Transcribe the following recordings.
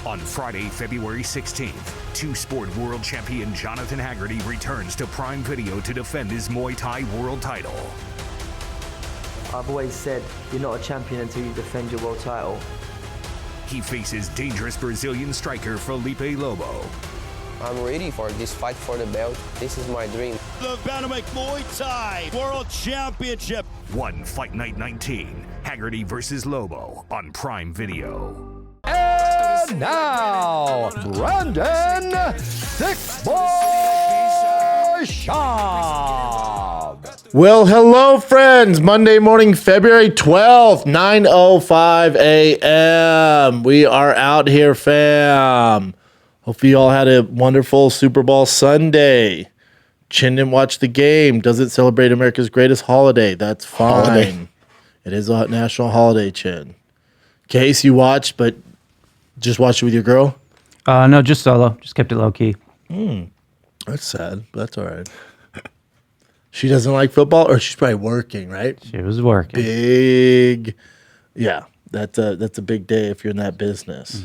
On Friday, February 16th, two-sport world champion Jonathan Haggerty returns to Prime Video to defend his Muay Thai world title. I've always said you're not a champion until you defend your world title. He faces dangerous Brazilian striker Felipe Lobo. I'm ready for this fight for the belt. This is my dream. The Bantamweight Muay Thai World Championship. One Fight Night 19, Haggerty versus Lobo on Prime Video. And now, Brandon Thick Boy Schaub. Well, hello, friends. Monday morning, February 12th, 9:05 a.m. We are out here, fam. Hope you all had a wonderful Super Bowl Sunday. Chin didn't watch the game. Doesn't celebrate America's greatest holiday. That's fine. Holiday. It is a national holiday, Chin. Case, you watched, but just watched it with your girl? No, just solo. Just kept it low key. That's sad, but that's all right. She doesn't like football, or she's probably working, right? She was working. Big, yeah. That's a big day if you're in that business.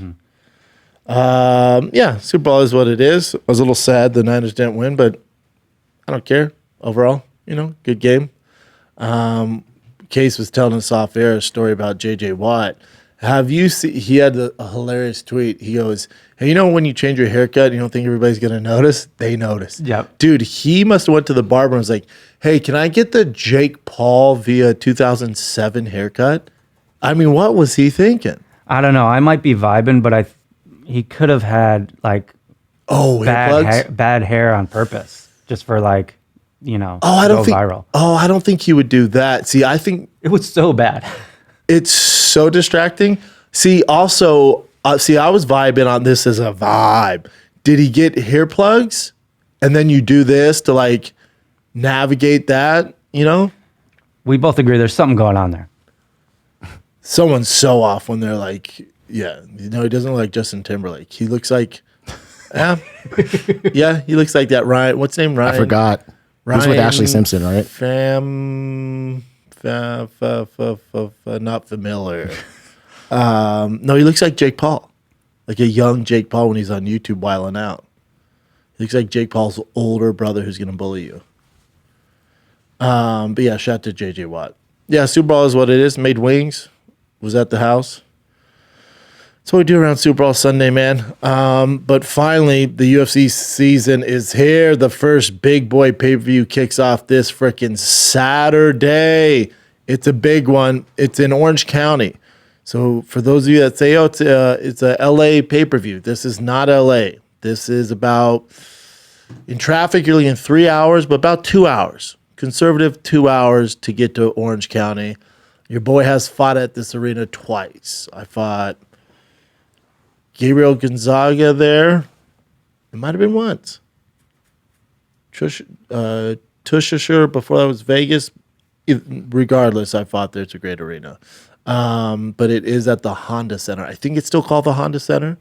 Yeah, Super Bowl is what it is. I was a little sad the Niners didn't win, but I don't care. Overall, good game. Case was telling us off air a story about J.J. Watt. Have you seen? He had a hilarious tweet. He goes, "Hey, when you change your haircut, you don't think everybody's gonna notice? They notice." Yep. Dude, he must have went to the barber and was like, "Hey, can I get the Jake Paul via 2007 haircut?" I mean, what was he thinking? I don't know. I might be vibing, but he could have had bad hair on purpose, just for I don't think viral. I don't think he would do that. See, I think It was so bad. it's so distracting. See, also, I was vibing on this as a vibe. Did he get hair plugs? And then you do this to navigate that, We both agree there's something going on there. Someone's so off when they're like, yeah, he doesn't look like Justin Timberlake. He looks like, yeah, he looks like that Ryan. What's his name? Ryan? I forgot. Ryan, He's with Ashley Simpson, right? Not familiar. No, he looks like Jake Paul, like a young Jake Paul when he's on YouTube wilding out. He looks like Jake Paul's older brother who's going to bully you. But yeah, shout out to J.J. Watt. Yeah, Super Bowl is what it is. Made wings. Was at the house. That's what we do around Super Bowl Sunday, man. But finally, the UFC season is here. The first big boy pay-per-view kicks off this freaking Saturday. It's a big one. It's in Orange County. So for those of you that say, it's a LA pay-per-view, this is not LA. This is about, in traffic, you're looking 3 hours, but about 2 hours. Conservative 2 hours to get to Orange County. Your boy has fought at this arena twice. I fought Gabriel Gonzaga there. It might have been once. Thiccc before that was Vegas. Regardless, I fought there. It's a great arena. But it is at the Honda Center. I think it's still called the Honda Center.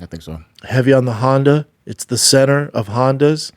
I think so. Heavy on the Honda. It's the center of Hondas.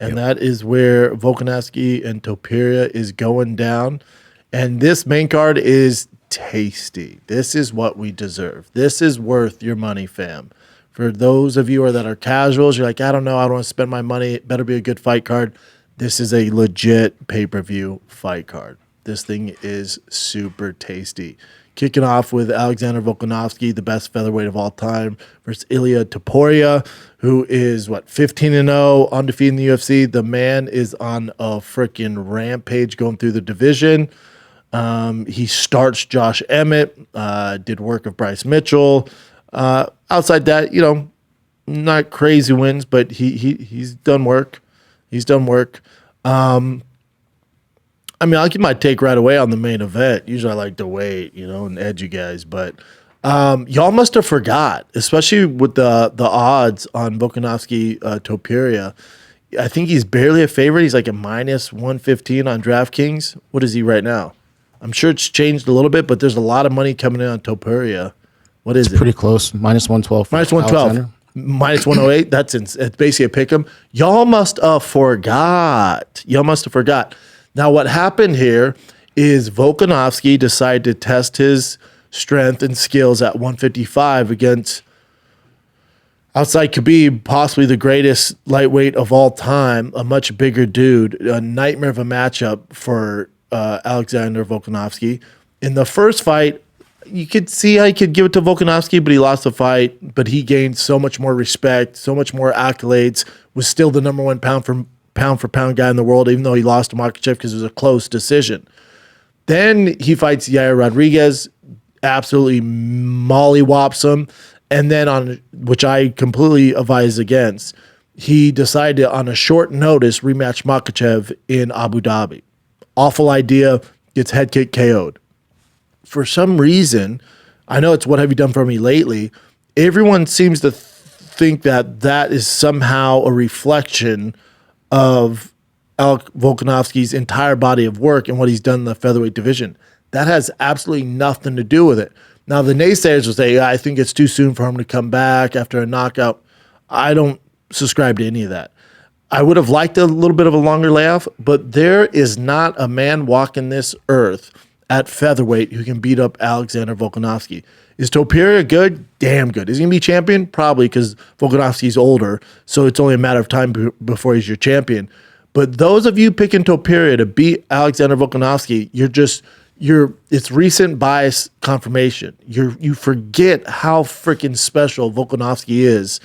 And that is where Volkanovski and Topuria is going down. And this main card is tasty. This is what we deserve. This is worth your money, fam. For those of you that are casuals, you're like, I don't know, I don't want to spend my money. It better be a good fight card. This is a legit pay-per-view fight card. This thing is super tasty. Kicking off with Alexander Volkanovski, the best featherweight of all time, versus Ilia Topuria, who is, 15-0, undefeated in the UFC. The man is on a freaking rampage going through the division. He starts Josh Emmett, did work of Bryce Mitchell. Outside that, not crazy wins, but he's done work. He's done work. I'll give my take right away on the main event. Usually I like to wait, and edge you guys, but y'all must have forgot, especially with the odds on Volkanovski Topuria. I think he's barely a favorite. He's like a minus 115 on DraftKings. What is he right now? I'm sure it's changed a little bit, but there's a lot of money coming in on Topuria. What is it? Pretty close. Minus 112. Minus 112. Minus 108. It's basically a pick 'em. Y'all must have forgot. Now, what happened here is Volkanovski decided to test his strength and skills at 155 against outside Khabib, possibly the greatest lightweight of all time, a much bigger dude, a nightmare of a matchup for Alexander Volkanovski. In the first fight, you could see how he could give it to Volkanovski, but he lost the fight. But he gained so much more respect, so much more accolades, was still the number one pound for pound guy in the world, even though he lost to Makhachev because it was a close decision. Then he fights Yair Rodriguez, absolutely mollywops him. And then which I completely advise against, he decided to, on a short notice, rematch Makhachev in Abu Dhabi. Awful idea, gets head kick KO'd. For some reason, I know it's what have you done for me lately, everyone seems to think that is somehow a reflection of Volkanovski's entire body of work and what he's done in the featherweight division. That has absolutely nothing to do with it. Now, the naysayers will say, I think it's too soon for him to come back after a knockout. I don't subscribe to any of that. I would have liked a little bit of a longer layoff, but there is not a man walking this earth at featherweight who can beat up Alexander Volkanovski. Is Topuria good? Damn good. Is he going to be champion? Probably, because Volkanovski's older, so it's only a matter of time before he's your champion. But those of you picking Topuria to beat Alexander Volkanovski, it's recent bias confirmation. You forget how freaking special Volkanovski is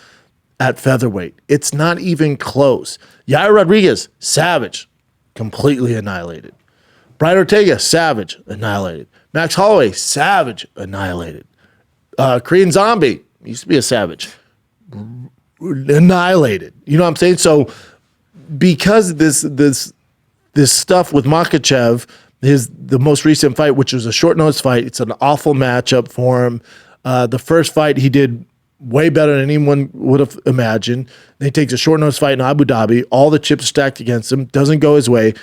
at featherweight. It's not even close. Yair Rodriguez, savage, completely annihilated. Brian Ortega, savage, annihilated. Max Holloway, savage, annihilated. Korean Zombie, used to be a savage, annihilated. You know what I'm saying? So because this stuff with Makhachev, the most recent fight, which was a short notice fight, it's an awful matchup for him. The first fight he did way better than anyone would have imagined. Then he takes a short notice fight in Abu Dhabi. All the chips stacked against him. Doesn't go his way.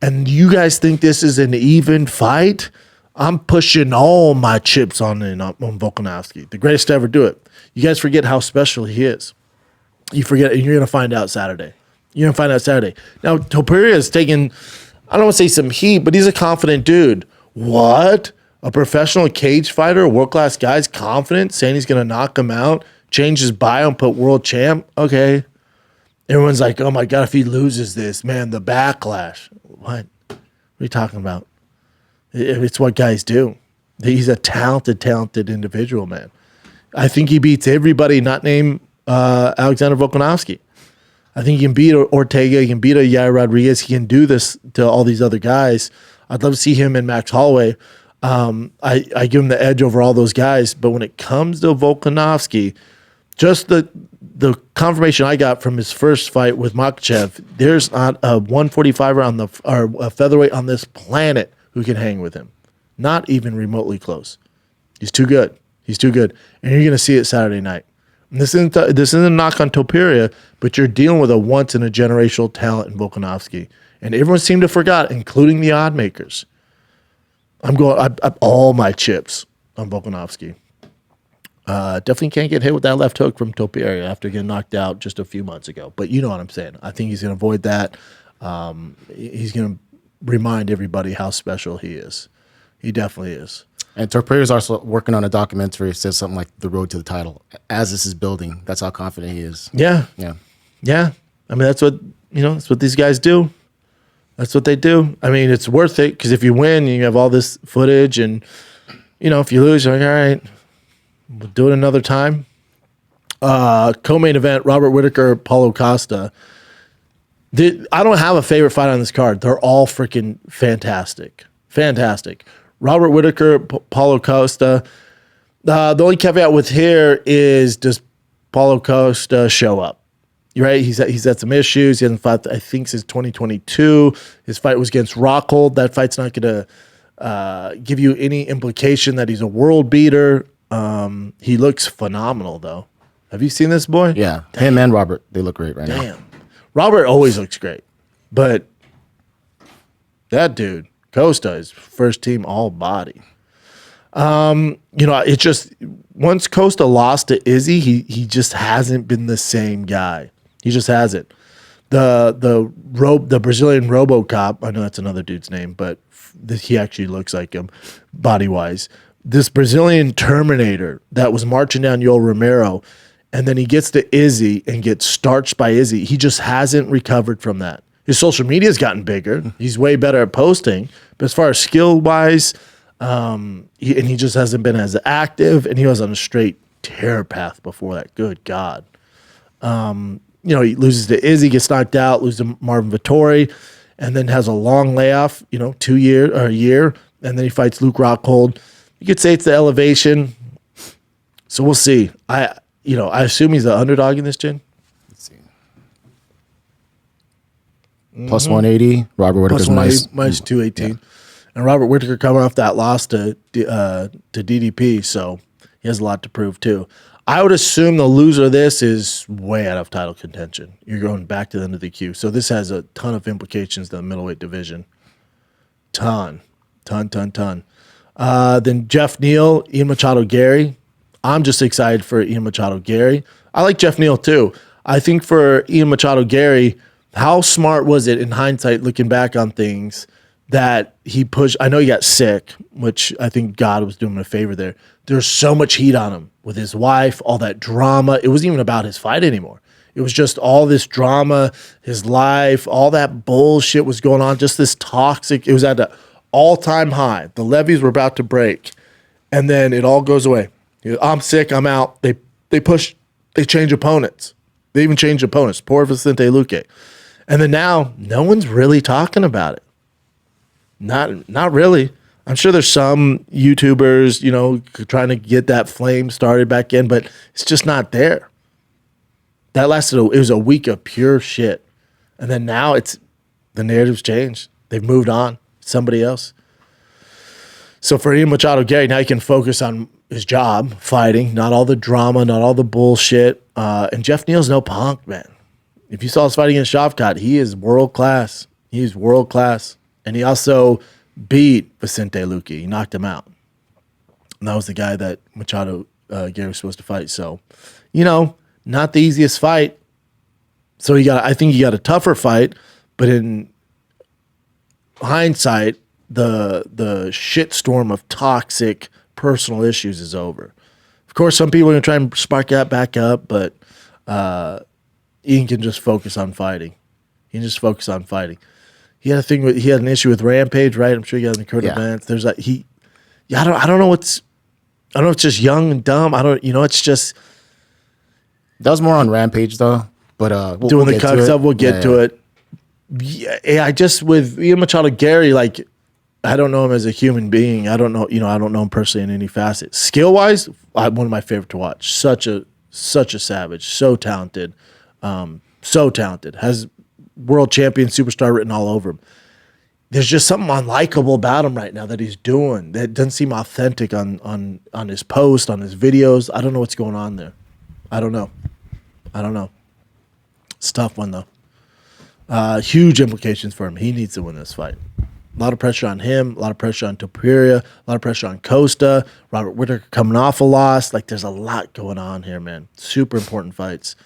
And you guys think this is an even fight? I'm pushing all my chips on Volkanovski, the greatest to ever do it. You guys forget how special he is. You forget, and you're going to find out Saturday. Now, Topuria is taking, I don't want to say some heat, but he's a confident dude. What? A professional cage fighter, a world-class guy's confident, saying he's going to knock him out, change his bio and put world champ? Okay. Everyone's like, oh my God, if he loses this, man, the backlash. What are you talking about? It's what guys do. He's a talented individual, man. I think he beats everybody not named Alexander Volkanovski. I think he can beat Ortega. He can beat a Yair Rodriguez. He can do this to all these other guys. I'd love to see him and Max Holloway. I give him the edge over all those guys. But when it comes to Volkanovski, just the confirmation I got from his first fight with Makhachev, there's not a 145er or a featherweight on this planet who can hang with him. Not even remotely close. He's too good. And you're going to see it Saturday night. And this isn't a knock on Topuria, but you're dealing with a once-in-a-generational talent in Volkanovski. And everyone seemed to forget, including the odd makers. I'm all my chips on Volkanovski. Definitely can't get hit with that left hook from Topuria after getting knocked out just a few months ago. But you know what I'm saying. I think he's going to avoid that. He's going to remind everybody how special he is. He definitely is. And Topuria is also working on a documentary. It says something like the road to the title. As this is building, that's how confident he is. Yeah. I mean, that's what these guys do. That's what they do. I mean, it's worth it because if you win, you have all this footage, and if you lose, you're like, all right, we'll do it another time. Co-main event: Robert Whittaker, Paulo Costa. I don't have a favorite fight on this card. They're all freaking fantastic. Robert Whittaker, Paulo Costa. The only caveat with here is, does Paulo Costa show up? Right? He's had some issues. He hasn't fought, I think, since 2022. His fight was against Rockhold. That fight's not going to give you any implication that he's a world beater. He looks phenomenal, though. Have you seen this boy? Yeah. Him and Robert, they look great right now. Robert always looks great. But that dude, Costa, is first team all body. It just, once Costa lost to Izzy, he just hasn't been the same guy. He just hasn't. The Brazilian RoboCop, I know that's another dude's name, but he actually looks like him body wise. This Brazilian Terminator that was marching down Yoel Romero, and then he gets to Izzy and gets starched by Izzy. He just hasn't recovered from that. His social media's gotten bigger. He's way better at posting. But as far as skill-wise, he just hasn't been as active, and he was on a straight tear path before that. Good God. He loses to Izzy, gets knocked out, loses to Marvin Vettori, and then has a long layoff, 2 years or a year, and then he fights Luke Rockhold. You could say it's the elevation. So we'll see. I assume he's the underdog in this, Jin. Let's see. Plus 180. Robert Whittaker's minus 218. Yeah. And Robert Whittaker coming off that loss to DDP, so he has a lot to prove too. I would assume the loser of this is way out of title contention. You're going back to the end of the queue. So this has a ton of implications to the middleweight division. Ton. Then Jeff Neal, Ian Machado, Garry. I'm just excited for Ian Machado, Garry. I like Jeff Neal too. I think for Ian Machado, Garry, how smart was it in hindsight looking back on things that he pushed? I know he got sick, which I think God was doing him a favor there. There's so much heat on him with his wife, all that drama. It wasn't even about his fight anymore. It was just all this drama, his life, all that bullshit was going on, just this toxic. It was at an all-time high. The levees were about to break, and then it all goes away. I'm sick, I'm out. They change opponents. They even change opponents. Poor Vicente Luque. And then now, no one's really talking about it. Not really. I'm sure there's some YouTubers, trying to get that flame started back in, but it's just not there. That it was a week of pure shit. And then now the narrative's changed. They've moved on. Somebody else. So for Ian Machado, Garry, now he can focus on his job, fighting, not all the drama, not all the bullshit. And Jeff Neal's no punk, man. If you saw his fight against Schaub, he is world class. He's world class. And he also beat Vicente Luque. He knocked him out. And that was the guy that Machado Garry was supposed to fight. So, not the easiest fight. So I think he got a tougher fight, but in hindsight, the shitstorm of toxic personal issues is over. Of course, some people are going to try and spark that back up, but Ian can just focus on fighting. He can just focus on fighting. He had an issue with Rampage, right? I'm sure he got in the current events. There's I don't know it's just young and dumb. It's just. That was more on Rampage though, but we'll the cut stuff, we'll get to it. Yeah, I just with Ian Machado Garry, I don't know him as a human being. I don't know, I don't know him personally in any facet. Skill wise, one of my favorite to watch. Such a savage, so talented, has world champion superstar written all over him. There's just something unlikable about him right now that he's doing that doesn't seem authentic on his post, on his videos. I don't know what's going on there. I don't know. It's a tough one though. Huge implications for him. He needs to win this fight. A lot of pressure on him, a lot of pressure on Topuria, a lot of pressure on Costa, Robert Whittaker coming off a loss. There's a lot going on here, man. Super important fights.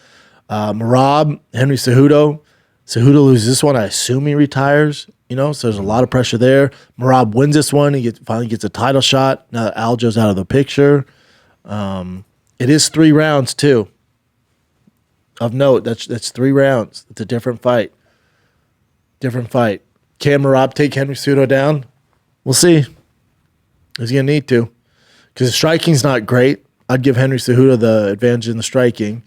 Merab, Henry Cejudo. Cejudo loses this one. I assume he retires, so there's a lot of pressure there. Merab wins this one. He finally gets a title shot. Now that Aljo's out of the picture. It is 3 rounds, too. Of note, that's 3 rounds. It's a different fight. Can Merab take Henry Cejudo down? We'll see. He's going to need to. Because the striking's not great. I'd give Henry Cejudo the advantage in the striking.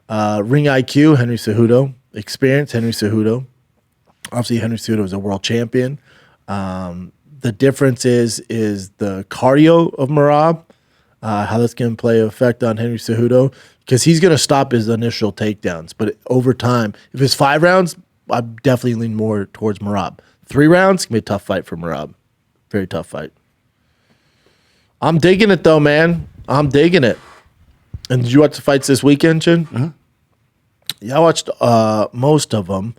Ring IQ, Henry Cejudo. Experience, Henry Cejudo. Obviously, Henry Cejudo is a world champion. The difference is the cardio of Merab. How that's going to play an effect on Henry Cejudo. Because he's going to stop his initial takedowns. But over time, if it's 5 rounds, I'd definitely lean more towards Merab. 3 rounds, going to be a tough fight for Merab. Very tough fight. I'm digging it, though, man. I'm digging it. And did you watch the fights this weekend, Chin? Mm-hmm. Yeah, I watched most of them.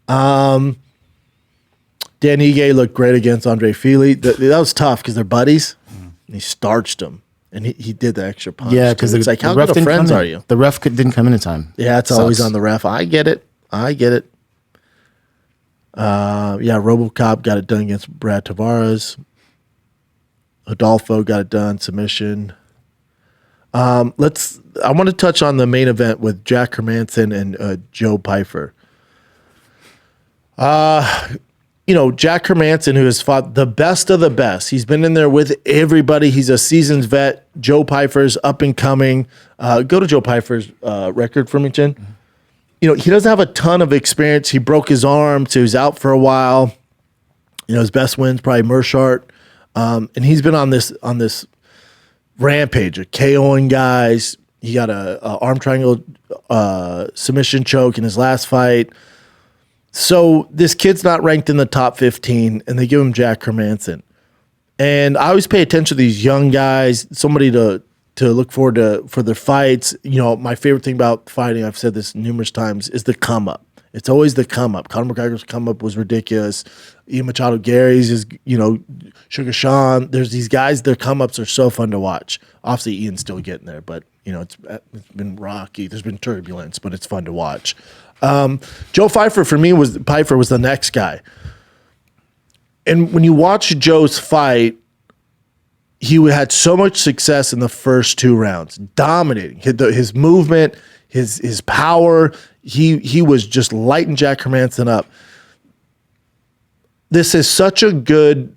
Dan Ige looked great against Andre Fili. That was tough because they're buddies. And he starched him. And he did the extra punch. Yeah, because it's how good of friends are you? The ref didn't come in time. Yeah, it's always on the ref. I get it. RoboCop got it done against Brad Tavares. Adolfo got it done, submission. Let's I want to touch on the main event with Jack Hermansson and Joe Pyfer. Jack Hermansson, who has fought the best of the best. He's been in there with everybody. He's a seasoned vet. Joe Pyfer's up and coming. Go to Joe Pyfer's record for me, Jen. He doesn't have a ton of experience. He broke his arm, so he's out for a while. His best win's probably Mershart. And he's been on this rampage of KOing guys. He got a arm triangle submission choke in his last fight. So this kid's not ranked in the top 15, and they give him Jack Hermansson. And I always pay attention to these young guys, somebody to look forward to for their fights. My favorite thing about fighting, I've said this numerous times, is the come up. It's always the come up. Conor McGregor's come up was ridiculous. Ian Machado Garry's is, Sugar Sean. There's these guys, their come ups are so fun to watch. Obviously, Ian's still getting there, but it's been rocky. There's been turbulence, but it's fun to watch. Joe Pyfer for me was the next guy. And when you watch Joe's fight, he had so much success in the first 2 rounds, dominating his movement, his power. He was just lighting Jack Hermansson up. This is such a good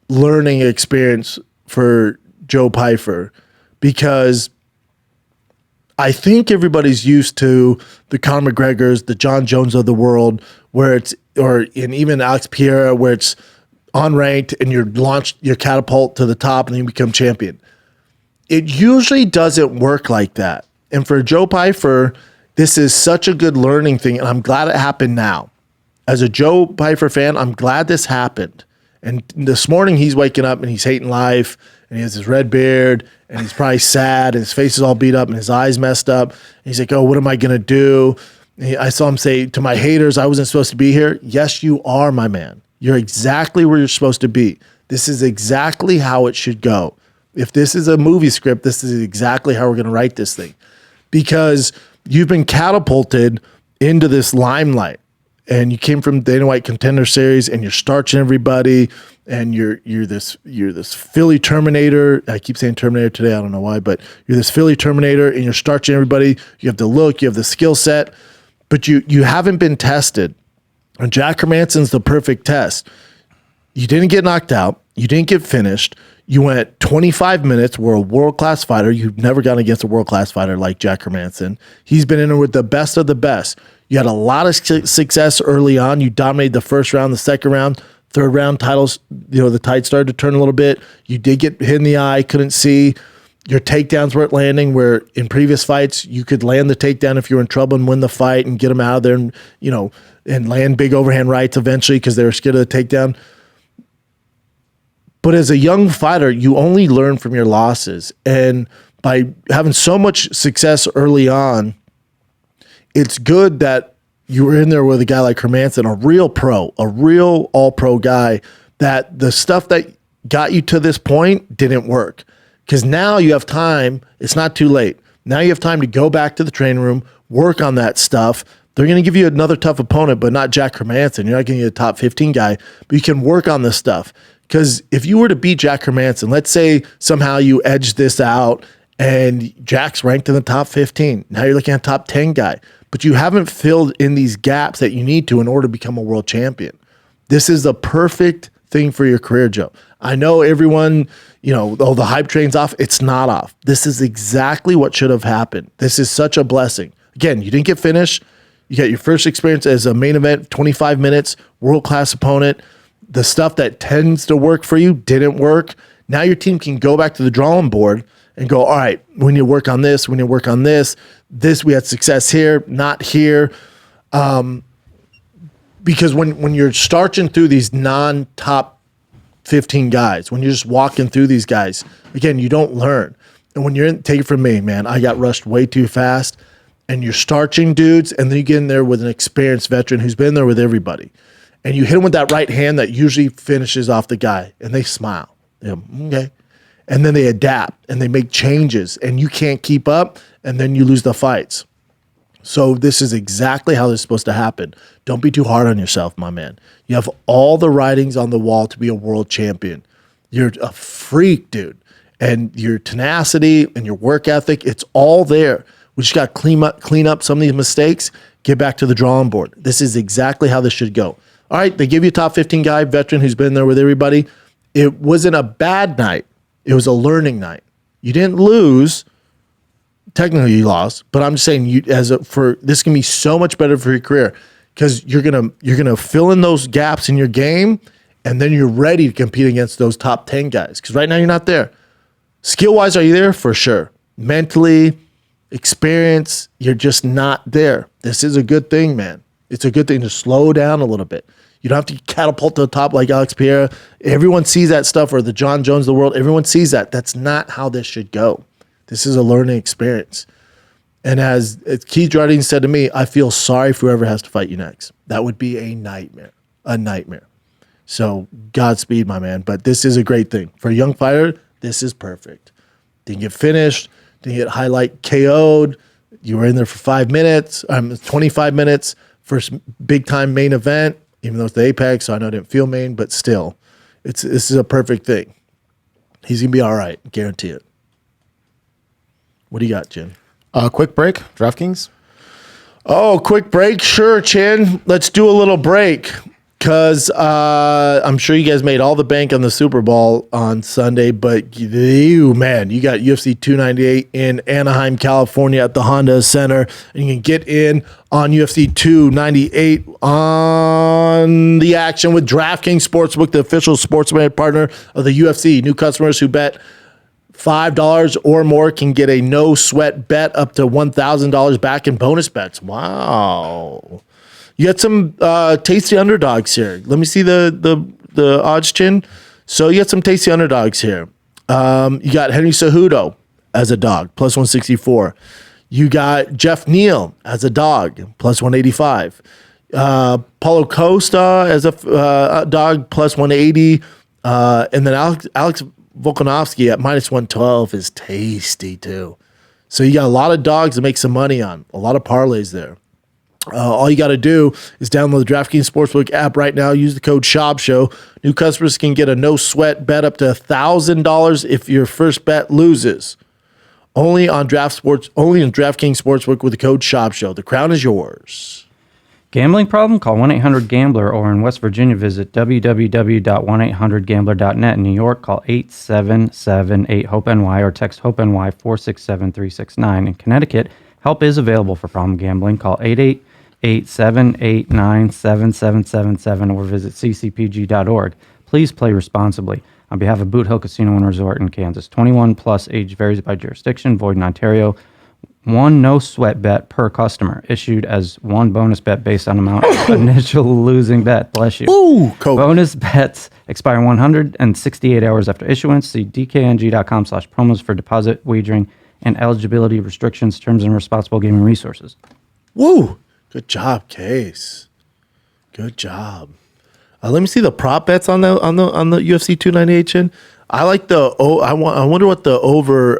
learning experience for Joe Pyfer because I think everybody's used to the Conor McGregors, the Jon Jones of the world, and even Alex Pereira, where it's unranked and you're catapult to the top and then you become champion. It usually doesn't work like that. And for Joe Pyfer, this is such a good learning thing, and I'm glad it happened now. As a Joe Pyfer fan, I'm glad this happened. And this morning he's waking up and he's hating life, and he has his red beard, and he's probably sad, and his face is all beat up, and his eyes messed up. And he's like, oh, what am I going to do? I saw him say to my haters, I wasn't supposed to be here. Yes, you are, my man. You're exactly where you're supposed to be. This is exactly how it should go. If this is a movie script, this is exactly how we're going to write this thing. Because you've been catapulted into this limelight. And you came from Dana White Contender Series, and you're starching everybody, and you're this Philly Terminator. I keep saying Terminator today, I don't know why, but you're this Philly Terminator, and you're starching everybody. You have the look, you have the skill set, but you haven't been tested. And Jack Hermansson's the perfect test. You didn't get knocked out. You didn't get finished. You went 25 minutes. We're a world-class fighter. You've never gone against a world-class fighter like Jack Hermansson. He's been in there with the best of the best. You had a lot of success early on. You dominated the first round, the second round, third round titles. The tide started to turn a little bit. You did get hit in the eye, couldn't see. Your takedowns weren't landing, where in previous fights you could land the takedown if you were in trouble and win the fight and get them out of there and land big overhand rights eventually because they were scared of the takedown. But as a young fighter, you only learn from your losses. And by having so much success early on, it's good that you were in there with a guy like Hermansson, a real pro, a real all-pro guy, that the stuff that got you to this point didn't work. Because now you have time. It's not too late. Now you have time to go back to the training room, work on that stuff. They're going to give you another tough opponent, but not Jack Hermansson. You're not going to get a top 15 guy, but you can work on this stuff. Because if you were to beat Jack Hermansson, let's say somehow you edge this out and Jack's ranked in the top 15. Now you're looking at a top 10 guy, but you haven't filled in these gaps that you need to in order to become a world champion. This is the perfect thing for your career, Joe. I know everyone, the hype train's off. It's not off. This is exactly what should have happened. This is such a blessing. Again, you didn't get finished. You got your first experience as a main event, 25 minutes, world-class opponent. The stuff that tends to work for you didn't work. Now your team can go back to the drawing board and go, all right, we need to work on this. We need to work on this. We had success here, not here. Because when you're starching through these non-top 15 guys, when you're just walking through these guys, again, you don't learn. And when you're take it from me, man, I got rushed way too fast. And you're starching dudes, and then you get in there with an experienced veteran who's been there with everybody. And you hit them with that right hand that usually finishes off the guy, and they smile. Okay. And then they adapt, and they make changes, and you can't keep up, and then you lose the fights. So this is exactly how this is supposed to happen. Don't be too hard on yourself, my man. You have all the writings on the wall to be a world champion. You're a freak, dude. and your tenacity and your work ethic, it's all there. We just got to clean up some of these mistakes, get back to the drawing board. This is exactly how this should go. All right, they give you a top 15 guy, veteran who's been there with everybody. It wasn't a bad night. It was a learning night. You didn't lose. Technically, you lost, but I'm just saying, this can be so much better for your career because you're gonna fill in those gaps in your game, and then you're ready to compete against those top 10 guys. Because right now you're not there. Skill wise, are you there? For sure. Mentally, experience, you're just not there. This is a good thing, man. It's a good thing to slow down a little bit. You don't have to catapult to the top like Alex Pereira. Everyone sees that stuff, or the Jon Jones of the world. Everyone sees that. That's not how this should go. This is a learning experience. And as Keith Jardine said to me, I feel sorry for whoever has to fight you next. That would be a nightmare. A nightmare. So Godspeed, my man. But this is a great thing. For a young fighter, this is perfect. Didn't get finished. Didn't get highlight KO'd. You were in there for 5 minutes. 25 minutes. First big-time main event. Even though it's the Apex, so I know it didn't feel main, but still, this is a perfect thing. He's going to be all right. Guarantee it. What do you got, Chin? Quick break, DraftKings. Oh, quick break? Sure, Chin. Let's do a little break because I'm sure you guys made all the bank on the Super Bowl on Sunday, but you got UFC 298 in Anaheim, California at the Honda Center, and you can get in on UFC 298 on the action with DraftKings Sportsbook, the official sportsbook partner of the UFC. New customers who bet $5 or more can get a no-sweat bet up to $1,000 back in bonus bets. Wow. You got some tasty underdogs here. Let me see the odds, Chin. So you got some tasty underdogs here. You got Henry Cejudo as a dog, plus 164. You got Jeff Neal as a dog, plus 185. Paulo Costa as a dog, plus 180. And then Alex Volkanovski at minus 112 is tasty too. So you got a lot of dogs to make some money on. A lot of parlays there. All you got to do is download the DraftKings Sportsbook app right now. Use the code SCHAUBSHOW. New customers can get a no-sweat bet up to $1,000 if your first bet loses. Only on DraftKings Sportsbook with the code SCHAUBSHOW. The crown is yours. Gambling problem? Call 1-800-GAMBLER, or in West Virginia, visit www.1800gambler.net. In New York, call 877-8-HOPE-NY or text HOPE-NY 467-369. In Connecticut, help is available for problem gambling. Call 888-789-7777 or visit ccpg.org. Please play responsibly. On behalf of Boot Hill Casino and Resort in Kansas, 21 plus, age varies by jurisdiction, void in Ontario. One no-sweat bet per customer, issued as one bonus bet based on amount of initial losing bet. Bless you. Ooh, Coke. Bonus bets expire 168 hours after issuance. See dkng.com/promos for deposit, wagering, and eligibility restrictions, terms, and responsible gaming resources. Woo! Good job, Case. Good job. Let me see the prop bets on the UFC 298. Chin. I like the. I wonder what the over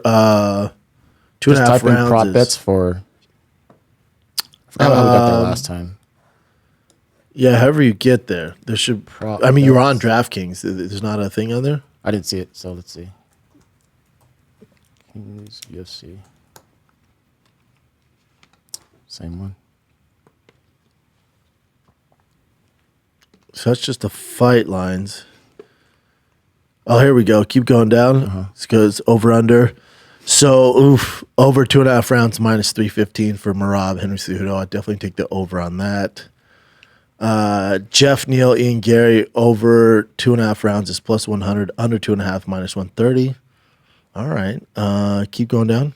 2.5 rounds prop is. bets for. I forgot how we got there last time. Yeah, however you get there, there should. Prop I mean, you're bets. on DraftKings. There's not a thing on there. I didn't see it, so let's see. Kings, UFC. Same one. So that's just the fight lines. Oh, here we go. Keep going down. It goes over under. So, over 2.5 rounds, minus 315 for Merab, Henry Cejudo. I'd definitely take the over on that. Jeff Neal, Ian Garry, over 2.5 rounds is plus 100. Under 2.5, minus 130. All right. Keep going down.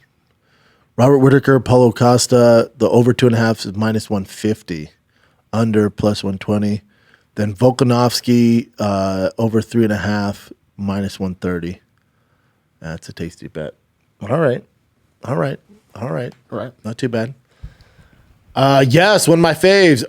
Robert Whitaker, Paulo Costa, the over 2.5 is minus 150. Under plus 120. Then Volkanovski, over 3.5, minus 130. That's a tasty bet. All right. Not too bad. Yes, one of my faves.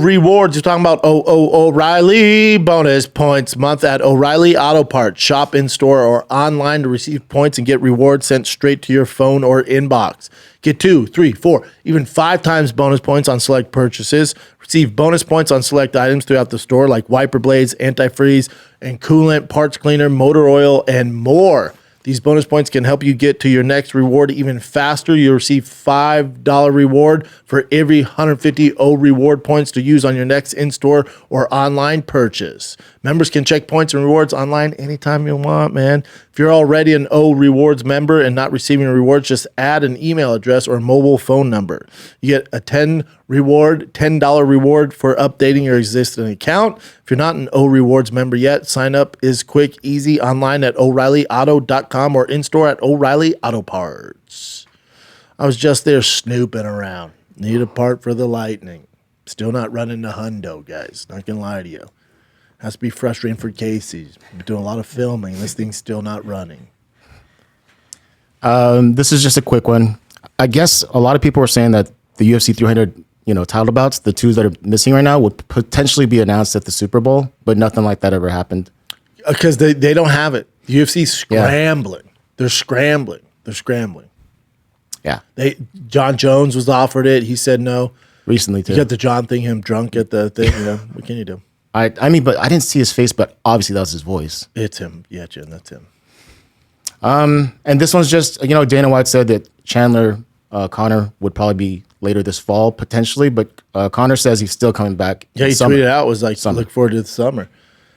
Rewards. You're talking about O'Reilly bonus points month at O'Reilly Auto Parts. Shop in store or online to receive points and get rewards sent straight to your phone or inbox. Get 2, 3, 4, even 5 times bonus points on select purchases. Receive bonus points on select items throughout the store like wiper blades, antifreeze, and coolant, parts cleaner, motor oil, and more. These bonus points can help you get to your next reward even faster. You'll receive $5 reward for every 150 O reward points to use on your next in-store or online purchase. Members can check points and rewards online anytime you want, man. If you're already an O Rewards member and not receiving rewards, just add an email address or mobile phone number. You get a $10 reward for updating your existing account. If you're not an O Rewards member yet, sign up is quick, easy, online at OReillyAuto.com or in-store at O'Reilly Auto Parts. I was just there snooping around. Need a part for the Lightning. Still not running the hundo, guys. Not going to lie to you. Has to be frustrating for Casey. Been doing a lot of filming. This thing's still not running. This is just a quick one. I guess a lot of people are saying that the UFC 300, title bouts, the two that are missing right now, would potentially be announced at the Super Bowl, but nothing like that ever happened. Because they don't have it. The UFC's scrambling. Yeah. They're scrambling. Yeah. Jon Jones was offered it. He said no. Recently, too. You got the John thing, him drunk at the thing. What can you do? I mean, but I didn't see his face, but obviously that was his voice. It's him. Yeah, Jen, that's him. And this one's just, Dana White said that Chandler Conor would probably be later this fall, potentially, but Conor says he's still coming back. Yeah, he tweeted out, was like, look forward to the summer.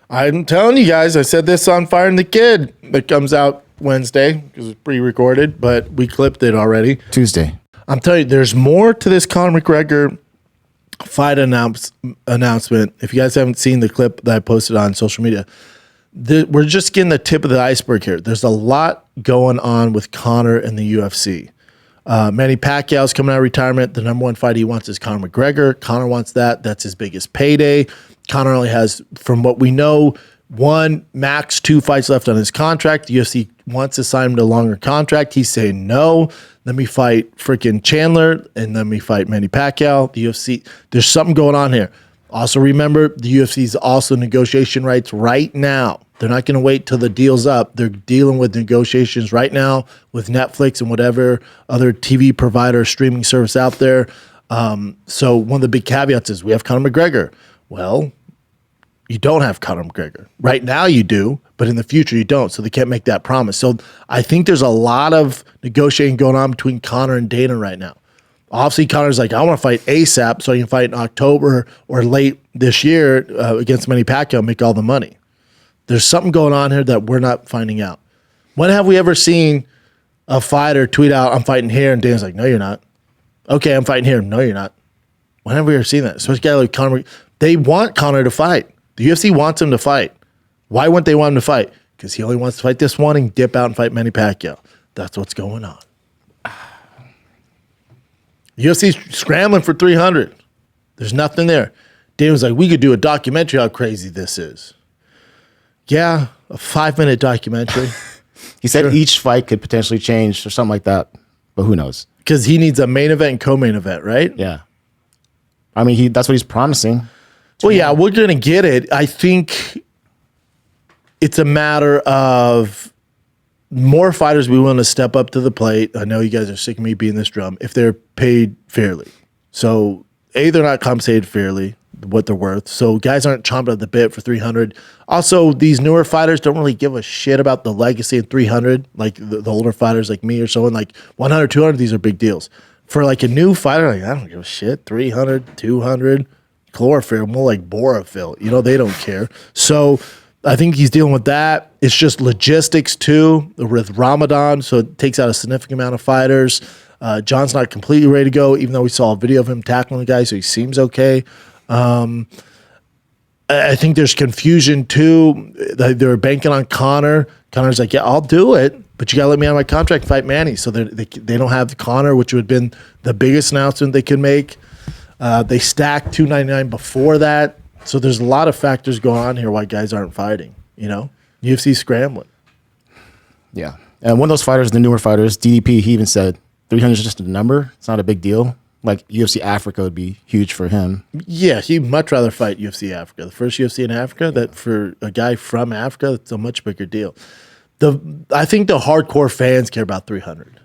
I'm telling you guys, I said this on Fire and the Kid that comes out Wednesday because it's pre-recorded, but we clipped it already. Tuesday. I'm telling you, there's more to this Conor McGregor fight announcement. If you guys haven't seen the clip that I posted on social media, we're just getting the tip of the iceberg here. There's a lot going on with Conor and the UFC. Manny Pacquiao's coming out of retirement. The number one fight he wants is Conor McGregor. Conor wants that. That's his biggest payday. Conor only has, from what we know, 1, max 2 fights left on his contract. The UFC wants to sign him to a longer contract. He's saying no. Let me fight freaking Chandler, and let me fight Manny Pacquiao. The UFC, there's something going on here. Also remember, the UFC is also negotiation rights right now. They're not going to wait till the deal's up. They're dealing with negotiations right now with Netflix and whatever other TV provider streaming service out there. So one of the big caveats is we have Conor McGregor. Well, you don't have Conor McGregor. Right now you do, but in the future you don't, so they can't make that promise. So I think there's a lot of negotiating going on between Conor and Dana right now. Obviously, Conor's like, I want to fight ASAP so I can fight in October or late this year against Manny Pacquiao and make all the money. There's something going on here that we're not finding out. When have we ever seen a fighter tweet out, I'm fighting here, and Dana's like, no, you're not. Okay, I'm fighting here. No, you're not. When have we ever seen that? Especially a guy like Conor. They want Conor to fight. The UFC wants him to fight. Why wouldn't they want him to fight? Because he only wants to fight this one and dip out and fight Manny Pacquiao. That's what's going on. UFC's scrambling for 300. There's nothing there. Dana was like, we could do a documentary how crazy this is. Yeah, a 5-minute documentary. He said each fight could potentially change or something like that, but who knows? Because he needs a main event and co-main event, right? Yeah. I mean, that's what he's promising. Well, yeah, we're going to get it. I think it's a matter of more fighters be willing to step up to the plate. I know you guys are sick of me beating this drum, if they're paid fairly. So, A, they're not compensated fairly, what they're worth. So guys aren't chomping at the bit for 300. Also, these newer fighters don't really give a shit about the legacy of 300, like the older fighters like me or someone. Like 100, 200, these are big deals. For like a new fighter, like, I don't give a shit. 300, 200, chlorophyll, more like borophyll. They don't care. So I think he's dealing with that. It's just logistics too with Ramadan, so it takes out a significant amount of fighters. John's not completely ready to go, even though we saw a video of him tackling the guy, so he seems okay. I think there's confusion too. They're banking on Conor. Conor's like, yeah, I'll do it, but you got to let me out of my contract and fight Manny. So they don't have Conor, which would have been the biggest announcement they could make. They stacked $299 before that. So there's a lot of factors going on here why guys aren't fighting, UFC scrambling. Yeah. And one of those fighters, the newer fighters, DDP, he even said 300 is just a number. It's not a big deal. Like UFC Africa would be huge for him. Yeah, he'd much rather fight UFC Africa. The first UFC in Africa, that for a guy from Africa, it's a much bigger deal. I think the hardcore fans care about 300.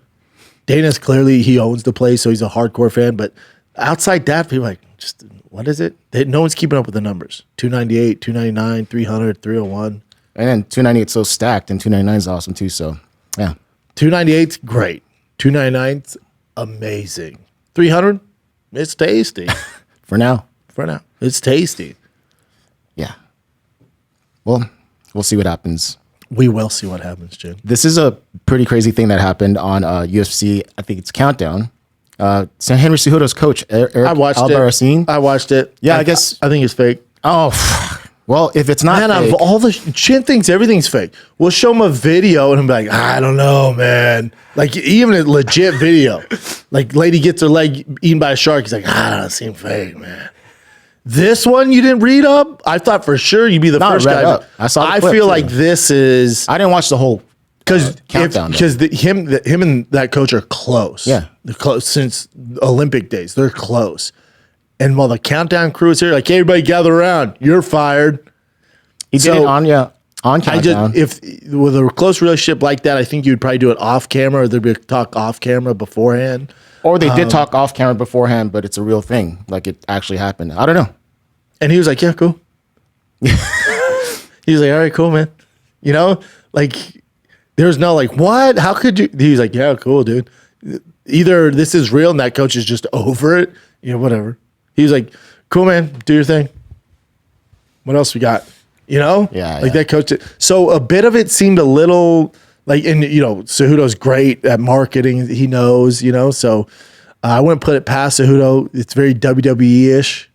Dana's clearly, he owns the place, so he's a hardcore fan. But outside that, people are like, just what is it? No one's keeping up with the numbers. 298, 299, 300, 301. And then 298 is so stacked, and 299 is awesome too. So Yeah. 298's great. 299's amazing. 300, it's tasty. For now. It's tasty. Yeah. Well, we'll see what happens. We will see what happens, Jim. This is a pretty crazy thing that happened on UFC. I think it's Countdown. Henry Cejudo's coach, Eric I watched Albarracin. I watched it. Yeah, I guess. I think it's fake. Oh, well, if it's not Man, out fake, of all the Chin thinks everything's fake. We'll show him a video and he'll be like, I don't know, man. Like even a legit video. Like lady gets her leg eaten by a shark. He's like, it seems fake, man. This one you didn't read up? I thought for sure you'd be the first guy. Up. I saw. I feel like this is. I didn't watch the whole Countdown because him and that coach are close. Yeah, they're close since Olympic days. They're close. And while the Countdown crew is here, like, hey, everybody gather around. You're fired. He did it on Countdown. If with a close relationship like that, I think you'd probably do it off camera, or there'd be a talk off camera beforehand. Or they did talk off camera beforehand, but it's a real thing. Like it actually happened. I don't know. And he was like, yeah, cool. He was like, all right, cool, man. You know, like there's no like, what? How could you? He was like, yeah, cool, dude. Either this is real and that coach is just over it. Whatever. He was like, cool, man, do your thing. What else we got? Yeah. That coach. So a bit of it seemed a little like, and Cejudo's great at marketing. He knows, so I wouldn't put it past Cejudo. It's very WWE-ish.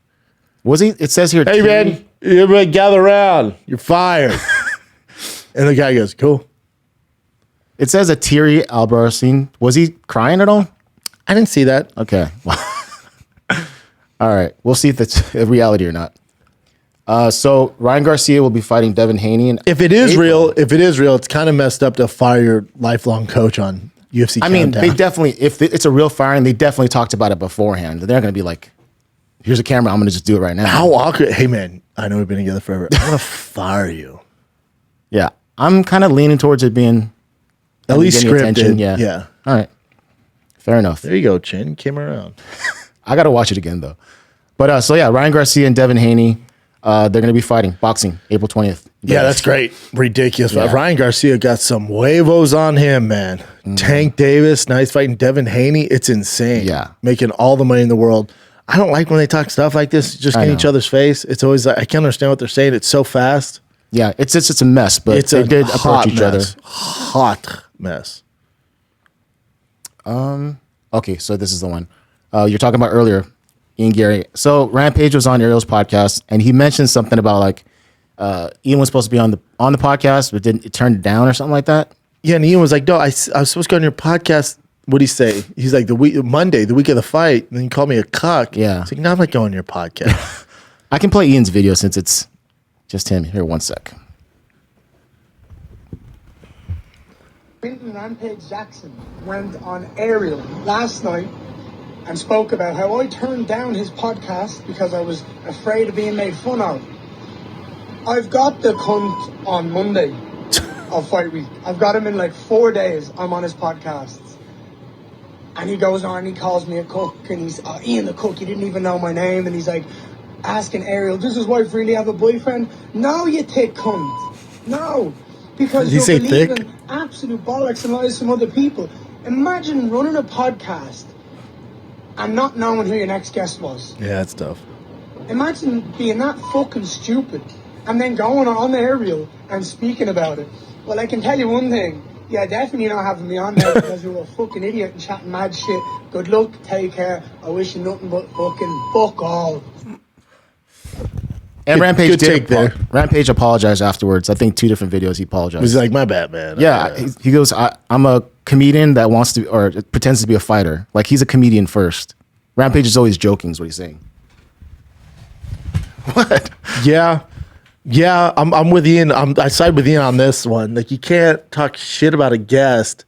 Was he? It says here, hey, man, everybody gather around. You're fired. And the guy goes, cool. It says a teary Albarracin. Was he crying at all? I didn't see that. Okay. All right. We'll see if that's a reality or not. So Ryan Garcia will be fighting Devin Haney. If it is real, it's kind of messed up to fire your lifelong coach on UFC. I mean, they definitely, if it's a real firing, they definitely talked about it beforehand. They're not going to be like, here's a camera, I'm going to just do it right now. How awkward. Hey, man, I know we've been together forever. I'm going to fire you. Yeah. I'm kind of leaning towards it being at least scripted. Attention. Yeah. All right. Fair enough. There you go, Chin. Came around. I got to watch it again, though. But so, yeah, Ryan Garcia and Devin Haney, they're going to be fighting, boxing, April 20th. Yeah, that's great. Ridiculous. Yeah. Ryan Garcia got some huevos on him, man. Tank Davis, nice fighting Devin Haney. It's insane. Yeah. Making all the money in the world. I don't like when they talk stuff like this, just in each other's face. It's always like, I can't understand what they're saying. It's so fast. Yeah, it's a mess, but they did approach each other. Hot mess. Okay, so this is the one. You're talking about earlier, Ian Garry. So Rampage was on Ariel's podcast, and he mentioned something about like Ian was supposed to be on the podcast, but it turned down or something like that. Yeah, and Ian was like, no, I was supposed to go on your podcast. What'd he say? He's like, Monday, the week of the fight, and then he called me a cuck. Yeah. He's like, no, I'm not going on your podcast. I can play Ian's video since it's just him. Here, one sec. Rampage Jackson went on Ariel last night and spoke about how I turned down his podcast because I was afraid of being made fun of. I've got the cunt on Monday of fight week. I've got him in like 4 days. I'm on his podcasts. And he goes on, he calls me a cook, and he's, Ian the cook, he didn't even know my name, and he's like, asking Ariel, does his wife really have a boyfriend? No, you thick cunt. No. Because you're believing absolute bollocks and lies from other people. Imagine running a podcast and not knowing who your next guest was. Yeah, that's tough. Imagine being that fucking stupid and then going on Ariel and speaking about it. Well, I can tell you one thing. Yeah, definitely not having me on there because you're a fucking idiot and chatting mad shit. Good luck, take care. I wish you nothing but fucking fuck all. And Rampage apologized afterwards. I think 2 different videos he apologized. He's like, my bad, man. Yeah, he goes, I'm a comedian that wants to, or pretends to be a fighter. Like, he's a comedian first. Rampage is always joking is what he's saying. What? Yeah, I'm with Ian. I side with Ian on this one. Like, you can't talk shit about a guest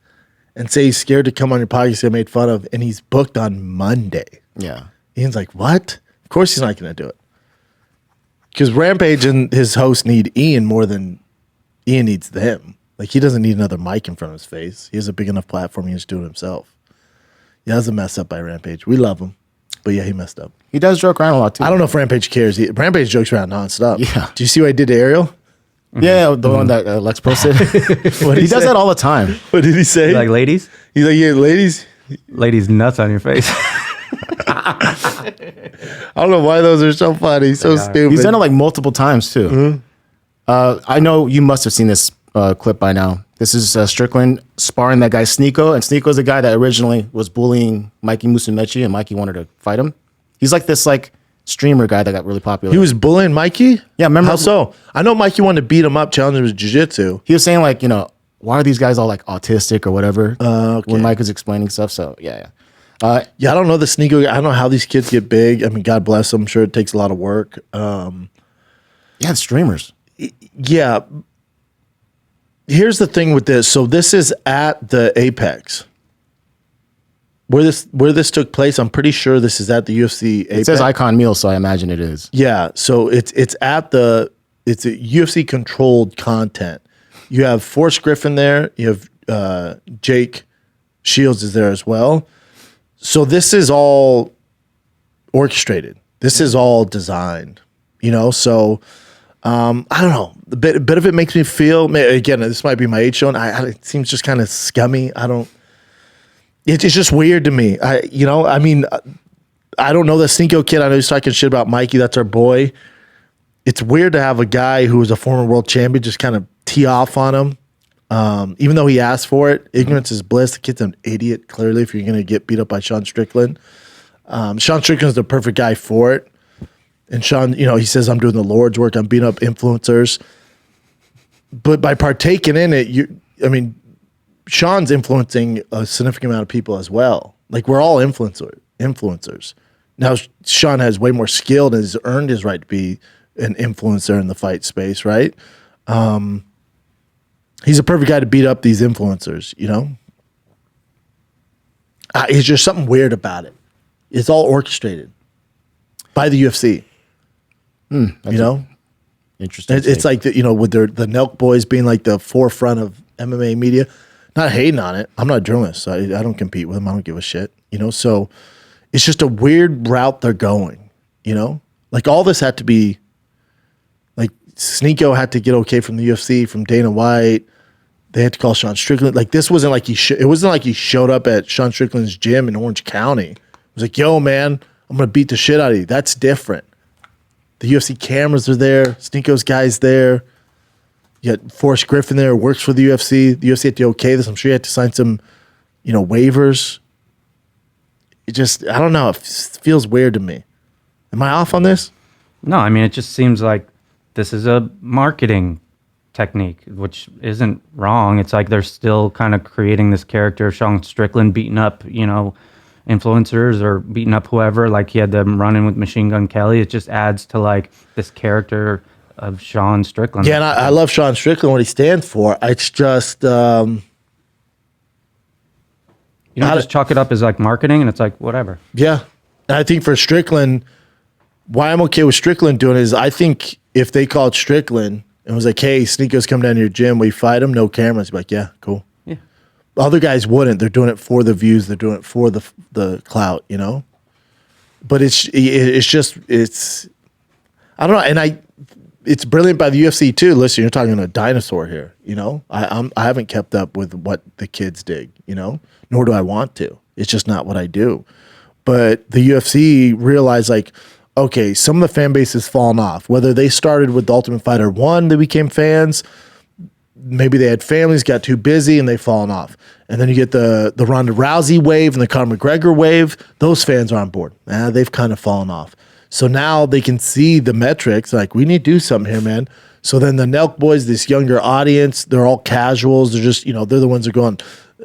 and say he's scared to come on your podcast, get made fun of, and he's booked on Monday. Yeah. Ian's like, what? Of course he's not going to do it. Because Rampage and his host need Ian more than Ian needs them. Like, he doesn't need another mic in front of his face. He has a big enough platform. He can just do it himself. Yeah, that was a mess up by Rampage. We love him. But yeah, he messed up. He does joke around a lot, too. I don't know if Rampage cares. Rampage jokes around nonstop. Yeah. Do you see what I did to Ariel? Yeah, the one that Lex posted. He does that all the time. What did he say? Like, ladies? He's like, yeah, ladies. Ladies nuts on your face. I don't know why those are so funny. So stupid. He's done it like multiple times too. I know you must have seen this clip by now. This is Strickland sparring that guy Sneako, and Sneako is the guy that originally was bullying Mikey Musumeci, and Mikey wanted to fight him. He's like this streamer guy that got really popular. He was bullying Mikey? Yeah, remember? How so? I know Mikey wanted to beat him up, challenge him with jiu-jitsu. He was saying like, why are these guys all like autistic or whatever? Okay. When Mike was explaining stuff. So yeah. I don't know the Sneako. I don't know how these kids get big. I mean, God bless them. I'm sure it takes a lot of work. Yeah, it's streamers. Yeah. Here's the thing with this. So this is at the Apex. Where this took place, I'm pretty sure this is at the UFC Apex. It says Icon Meal, so I imagine it is. Yeah, so it's a UFC controlled content. You have Forrest Griffin there. You have Jake Shields is there as well. So this is all orchestrated. This is all designed. So I don't know. A bit of it makes me feel. Again, this might be my age showing. It seems just kind of scummy. It's just weird to me. I don't know the Sneako kid. I know he's talking shit about Mikey. That's our boy. It's weird to have a guy who was a former world champion just kind of tee off on him. Even though he asked for it. Ignorance is bliss. The kid's an idiot, clearly, if you're going to get beat up by Sean Strickland. Sean Strickland's the perfect guy for it. And Sean, he says, I'm doing the Lord's work. I'm beating up influencers. But by partaking in it, Sean's influencing a significant amount of people as well. Like, we're all influencers. Now, Sean has way more skill and has earned his right to be an influencer in the fight space, right? He's a perfect guy to beat up these influencers, It's just something weird about it. It's all orchestrated by the UFC. Interesting. It's like, with the Nelk boys being like the forefront of MMA media. Not hating on it. I'm not a journalist, so I don't compete with them. I don't give a shit. So it's just a weird route they're going. Like, all this had to be, like, Sneako had to get okay from the UFC, from Dana White. They had to call Sean Strickland. Like, this wasn't like it wasn't like he showed up at Sean Strickland's gym in Orange County. It was like, yo, man, I'm gonna beat the shit out of you. That's different. The UFC cameras are there. Sneako's guy's there. You got Forrest Griffin there, works for the UFC. The UFC had to okay this. I'm sure you had to sign some, waivers. It just, I don't know. It feels weird to me. Am I off on this? No, I mean, it just seems like this is a marketing technique, which isn't wrong. It's like they're still kind of creating this character of Sean Strickland beating up, influencers or beating up whoever. Like, he had them running with Machine Gun Kelly. It just adds to like this character of Sean Strickland. Yeah, and I love Sean Strickland, what he stands for. It's just you just chalk it up as like marketing, and it's like whatever. Yeah, and I think for Strickland, why I'm okay with Strickland doing it is, I think if they called Strickland and was like, hey, Sneako's come down to your gym, we fight him, no cameras, be like, yeah, cool. Yeah. Other guys wouldn't. They're doing it for the views. They're doing it for the clout, But it's I don't know, and it's brilliant by the UFC too. Listen, you're talking to a dinosaur here. I haven't kept up with what the kids dig. Nor do I want to. It's just not what I do. But the UFC realized, like, okay, some of the fan base has fallen off. Whether they started with the Ultimate Fighter 1, they became fans. Maybe they had families, got too busy, and they've fallen off. And then you get the Ronda Rousey wave and the Conor McGregor wave. Those fans are on board. They've kind of fallen off. So now they can see the metrics, like, we need to do something here, man. So then the Nelk boys, this younger audience, they're all casuals. They're just, they're the ones that are going,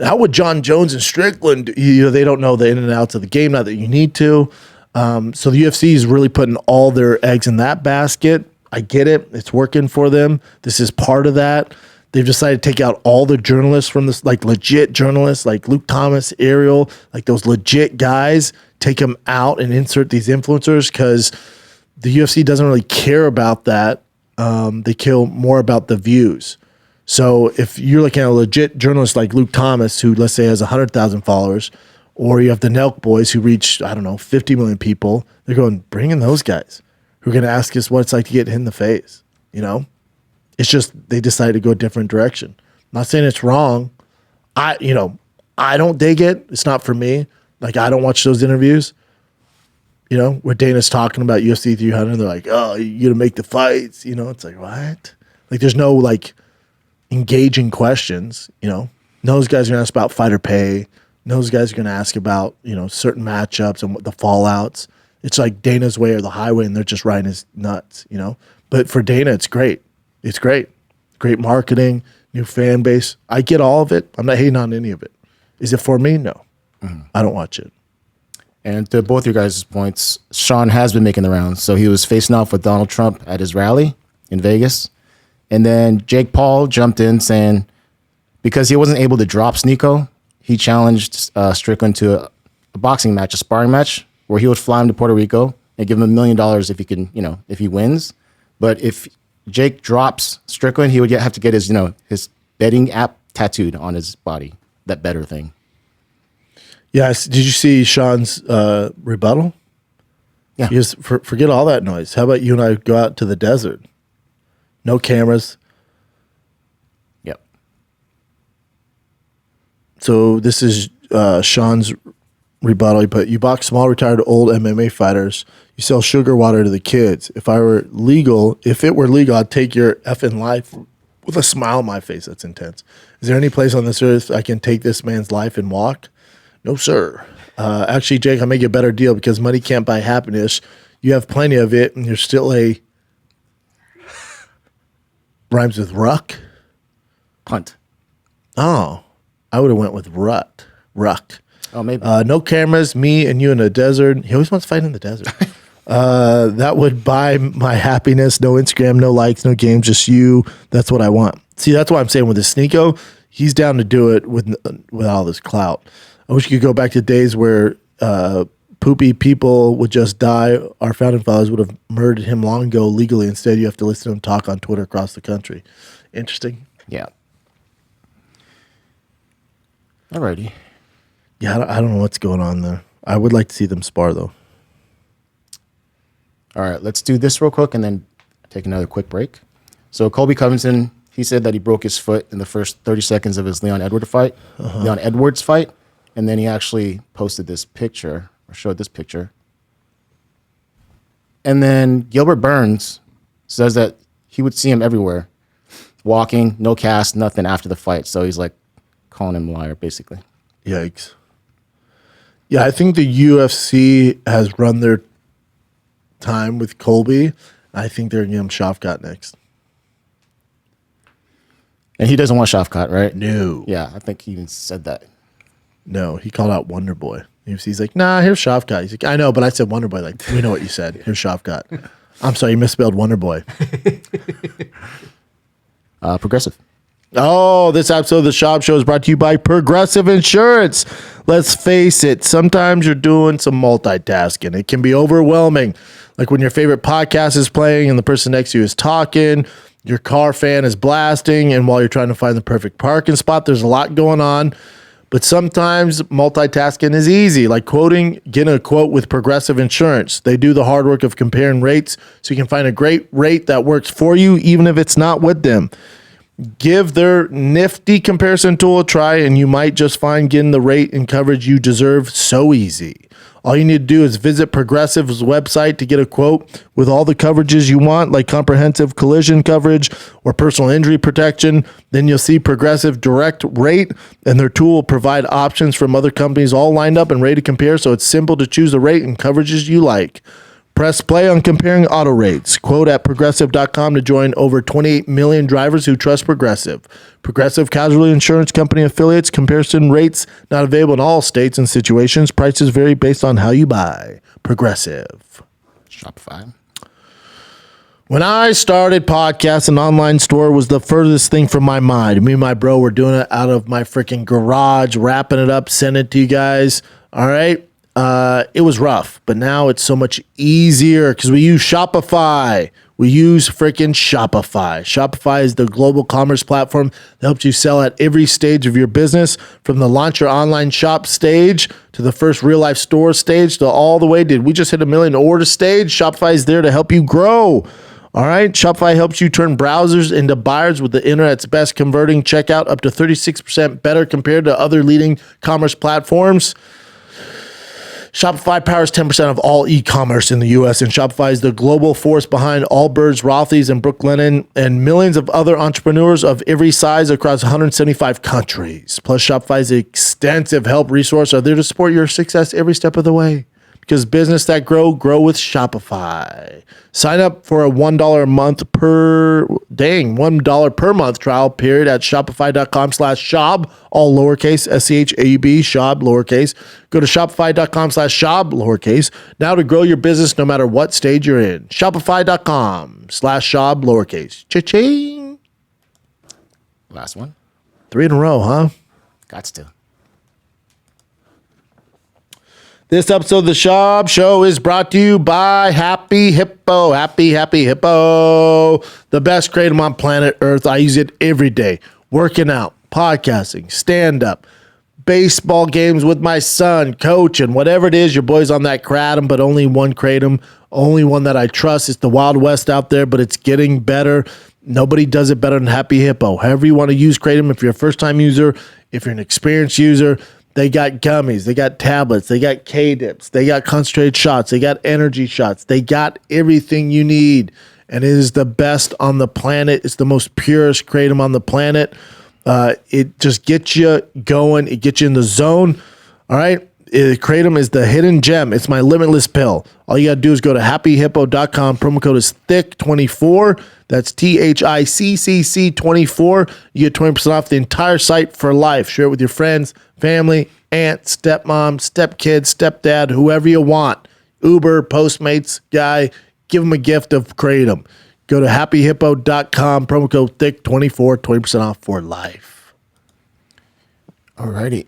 how would Jon Jones and Strickland, they don't know the in and outs of the game, not that you need to. So the UFC is really putting all their eggs in that basket. I get it. It's working for them. This is part of that. They've decided to take out all the journalists from this, like legit journalists, like Luke Thomas, Ariel, like those legit guys, take them out and insert these influencers because the UFC doesn't really care about that. They care more about the views. So if you're looking at a legit journalist like Luke Thomas, who let's say has 100,000 followers, or you have the Nelk boys who reach, 50 million people, they're going, bring in those guys who are going to ask us what it's like to get hit in the face, It's just they decided to go a different direction. I'm not saying it's wrong. I don't dig it. It's not for me. Like, I don't watch those interviews, where Dana's talking about UFC 300. And they're like, oh, you're going to make the fights. It's like, what? Like, there's no, like, engaging questions, Those guys are going to ask about fighter pay. Those guys are going to ask about, certain matchups and what the fallouts. It's like Dana's way or the highway, and they're just riding his nuts, But for Dana, it's great. It's great. Great marketing, new fan base. I get all of it. I'm not hating on any of it. Is it for me? No. I don't watch it. And to both your guys' points, Sean has been making the rounds. So he was facing off with Donald Trump at his rally in Vegas. And then Jake Paul jumped in saying because he wasn't able to drop Sneako, he challenged Strickland to a boxing match, a sparring match, where he would fly him to Puerto Rico and give him $1 million if he can, if he wins. But if Jake drops Strickland, he would have to get his, his betting app tattooed on his body, that better thing. Yes. Did you see Sean's rebuttal? Yeah. He just, forget all that noise. How about you and I go out to the desert? No cameras. Yep. So this is Sean's rebuttal. He put, you box small, retired, old MMA fighters. You sell sugar water to the kids. If it were legal, I'd take your effing life with a smile on my face. That's intense. Is there any place on this earth I can take this man's life and walk? No, sir. Actually, Jake, I'll make you a better deal because money can't buy happiness. You have plenty of it, and you're still a rhymes with ruck. Punt. Oh, I would have went with ruck. Oh, maybe. No cameras, me and you in the desert. He always wants to fight in the desert. That would buy my happiness. No Instagram, no likes, no games, just you. That's what I want. See, that's why I'm saying with the Sneako, he's down to do it with all this clout. I wish you could go back to days where poopy people would just die. Our founding fathers would have murdered him long ago legally. Instead, you have to listen to him talk on Twitter across the country. Interesting. Yeah. Alrighty. Yeah, I don't know what's going on there. I would like to see them spar, though. All right, let's do this real quick and then take another quick break. So Colby Covington, he said that he broke his foot in the first 30 seconds of his Leon Edwards fight. And then he actually posted this picture, or showed this picture. And then Gilbert Burns says that he would see him everywhere, walking, no cast, nothing after the fight. So he's like calling him a liar, basically. Yikes. Yeah, I think the UFC has run their time with Colby. I think they're going to give him Schaub next. And he doesn't want Schaub, right? No. Yeah, I think he even said that. No, he called out Wonder Boy. UFC's like, nah, here's Schaub. He's like, I know, but I said Wonder Boy. Like, we know what you said. Here's Schaub. I'm sorry, you misspelled Wonder Boy. Progressive. Oh, this episode of the Schaub Show is brought to you by Progressive Insurance. Let's face it, sometimes you're doing some multitasking. It can be overwhelming. Like when your favorite podcast is playing and the person next to you is talking, your car fan is blasting, and while you're trying to find the perfect parking spot, there's a lot going on. But sometimes multitasking is easy, like getting a quote with Progressive Insurance. They do the hard work of comparing rates so you can find a great rate that works for you, even if it's not with them. Give their nifty comparison tool a try, and you might just find getting the rate and coverage you deserve so easy. All you need to do is visit Progressive's website to get a quote with all the coverages you want, like comprehensive collision coverage or personal injury protection. Then you'll see Progressive Direct Rate, and their tool will provide options from other companies all lined up and ready to compare, so it's simple to choose the rate and coverages you like. Press play on comparing auto rates. Quote at Progressive.com to join over 28 million drivers who trust Progressive. Progressive Casualty Insurance Company affiliates. Comparison rates not available in all states and situations. Prices vary based on how you buy. Progressive. Shopify. When I started podcast, an online store was the furthest thing from my mind. Me and my bro were doing it out of my freaking garage, wrapping it up, sending it to you guys. All right. It was rough, but now it's so much easier because we use Shopify. We use freaking Shopify. Shopify is the global commerce platform that helps you sell at every stage of your business, from the launch your online shop stage to the first real life store stage to all the way. Did we just hit 1 million order stage? Shopify is there to help you grow. All right. Shopify helps you turn browsers into buyers with the internet's best converting checkout, up to 36% better compared to other leading commerce platforms. Shopify powers 10% of all e-commerce in the U.S., and Shopify is the global force behind Allbirds, Rothy's, and Brooklinen, and millions of other entrepreneurs of every size across 175 countries. Plus, Shopify's extensive help resource are there to support your success every step of the way. Because business that grow with Shopify. Sign up for a $1 a month $1 per month trial period at shopify.com/Schaub, all lowercase, SCHAUB, Schaub, lowercase. Go to shopify.com/Schaub, lowercase, now to grow your business no matter what stage you're in. Shopify.com/Schaub, lowercase. Cha-ching. Last one. 3 in a row, huh? Gots to. This episode of the Schaub Show is brought to you by Happy Hippo. Happy Hippo. The best kratom on planet Earth. I use it every day. Working out, podcasting, stand-up, baseball games with my son, coaching, whatever it is. Your boy's on that kratom, but only one kratom. Only one that I trust. It's the Wild West out there, but it's getting better. Nobody does it better than Happy Hippo. However you want to use kratom, if you're a first-time user, if you're an experienced user, they got gummies, they got tablets, they got K-dips, they got concentrated shots, they got energy shots. They got everything you need, and it is the best on the planet. It's the most purest kratom on the planet. It just gets you going. It gets you in the zone. All right? Kratom is the hidden gem. It's my limitless pill. All you got to do is go to happyhippo.com. Promo code is THICC24. That's THICCC24. You get 20% off the entire site for life. Share it with your friends, family, aunt, stepmom, stepkid, stepdad, whoever you want. Uber, Postmates guy, give them a gift of kratom. Go to happyhippo.com. Promo code THICC24. 20% off for life. Alrighty.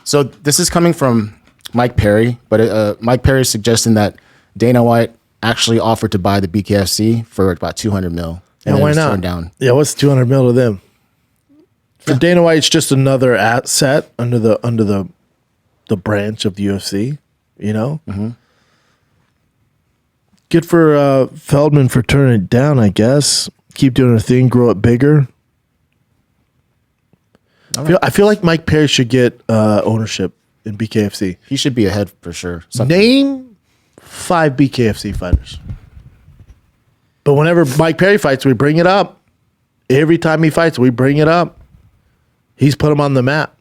So this is coming from Mike Perry, but Mike Perry is suggesting that Dana White actually offered to buy the BKFC for about $200 million. And why not? Turned down. Yeah, what's $200 million to them? For Dana White, it's just another asset under the branch of the UFC. You know, Good for Feldman for turning it down. I guess keep doing a thing, grow it bigger. I feel like Mike Perry should get ownership in BKFC. He should be ahead for sure. Name 5 BKFC fighters. But whenever Mike Perry fights, we bring it up. Every time he fights, we bring it up. He's put him on the map.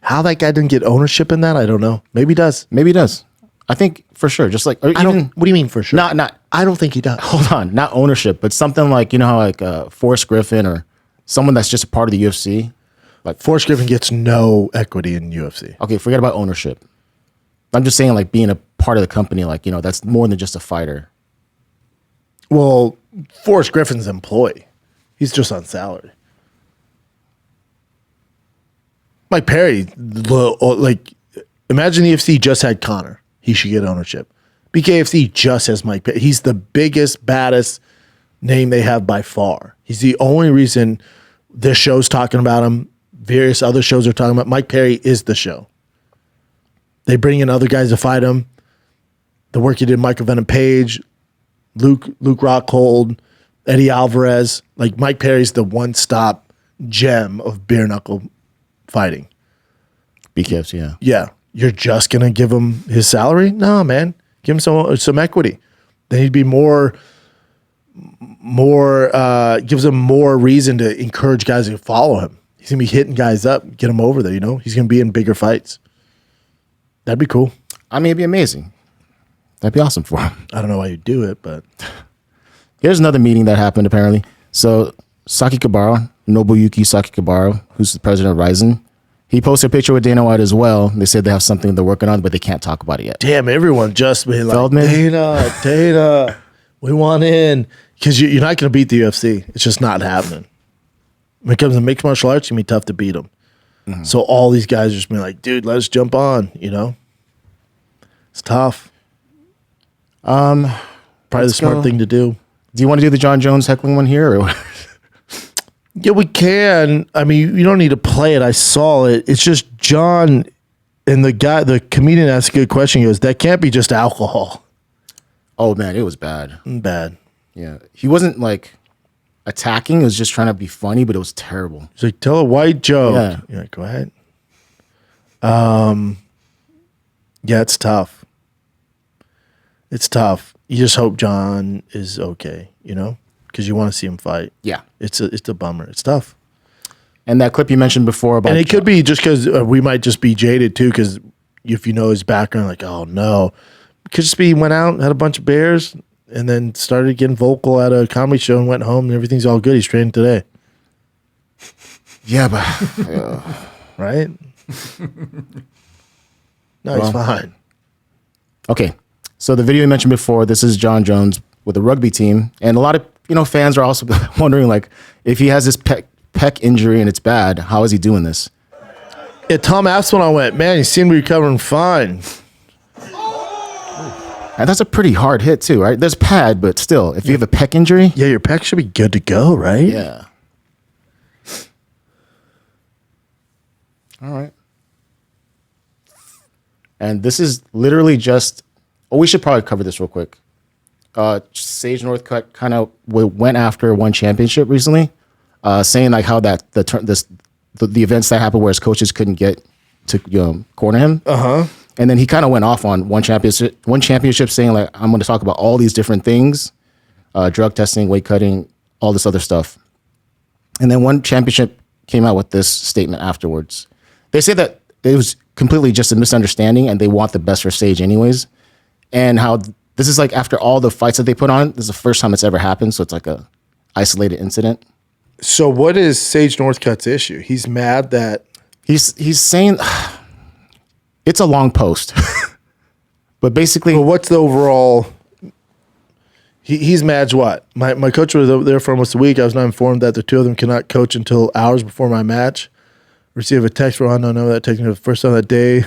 How that guy didn't get ownership in that, I don't know. Maybe he does. Maybe he does. I think for sure. Just like, or I don't. What do you mean for sure? Not. I don't think he does. Hold on, not ownership, but something like, you know how like Forrest Griffin or someone that's just a part of the UFC. Like Forrest Griffin gets no equity in UFC. Okay, forget about ownership. I'm just saying, like, being a part of the company, like, you know, that's more than just a fighter. Well, Forrest Griffin's an employee. He's just on salary. Mike Perry, like, imagine the UFC just had Conor. He should get ownership. BKFC just has Mike Perry. He's the biggest, baddest name they have by far. He's the only reason this show's talking about him. Various other shows are talking about Mike Perry is the show. They bring in other guys to fight him. The work he did, Michael Venom Page, Luke Rockhold, Eddie Alvarez. Like, Mike Perry's the one-stop gem of bare knuckle fighting. BKFC, yeah. Yeah. You're just gonna give him his salary? No, man. Give him some equity. Then he'd be more gives him more reason to encourage guys to follow him. He's gonna be hitting guys up, get him over there, you know? He's gonna be in bigger fights. That'd be cool. I mean, it'd be amazing. That'd be awesome for him. I don't know why you'd do it, but Here's another meeting that happened, apparently. So Saki Kabara, Nobuyuki Saki Kabara, who's the president of Ryzen, he posted a picture with Dana White as well. They said they have something they're working on, but they can't talk about it yet. damn, everyone just be like, Feldman? Dana, we want in. Because you're not going to beat the UFC. It's just not happening. When it comes to mixed martial arts, it's going to be tough to beat them. So all these guys are just being like, dude, let us jump on, you know? It's tough. Probably the smart thing to do. Do you want to do the Jon Jones heckling one here? Or Yeah, we can. I mean, you don't need to play it. I saw it. It's just John and the comedian asked a good question. He goes, that can't be just alcohol. Oh, man, it was bad. Bad. Yeah. He wasn't like attacking. It was just trying to be funny, but it was terrible. He's like, tell a white joke. Yeah. You're like, go ahead. Yeah, it's tough. It's tough. You just hope Jon is okay, you know, because you want to see him fight. Yeah. It's a bummer. It's tough. And that clip you mentioned before about, and it could be just because we might just be jaded too, because if you know his background, like, oh no, it could just be he went out, had a bunch of beers, and then started getting vocal at a comedy show and went home, and everything's all good. He's training today. Yeah, but right? No, he's fine. Okay. So the video you mentioned before, this is Jon Jones with the rugby team. And a lot of, fans are also wondering, like, if he has this pec injury and it's bad, how is he doing this? Yeah, Tom Aspinall went, man, he seemed to be recovering fine. And that's a pretty hard hit too, right? There's pad, but still, if you have a pec injury. Yeah, your pec should be good to go, right? Yeah. All right. And this is literally just, we should probably cover this real quick. Sage Northcutt kind of went after one championship recently, saying like how that the events that happened where his coaches couldn't get to corner him. And then he kind of went off on one championship saying like, I'm going to talk about all these different things, drug testing, weight cutting, all this other stuff. And then one championship came out with this statement afterwards. They say that it was completely just a misunderstanding and they want the best for Sage anyways. And how this is like after all the fights that they put on, this is the first time it's ever happened. So it's like a isolated incident. So what is Sage Northcutt's issue? He's mad that he's saying it's a long post, but basically, what's the overall? He's mad. What my coach was over there for almost a week. I was not informed that the two of them cannot coach until hours before my match. Receive a text from unknown number that takes me to the first time that day.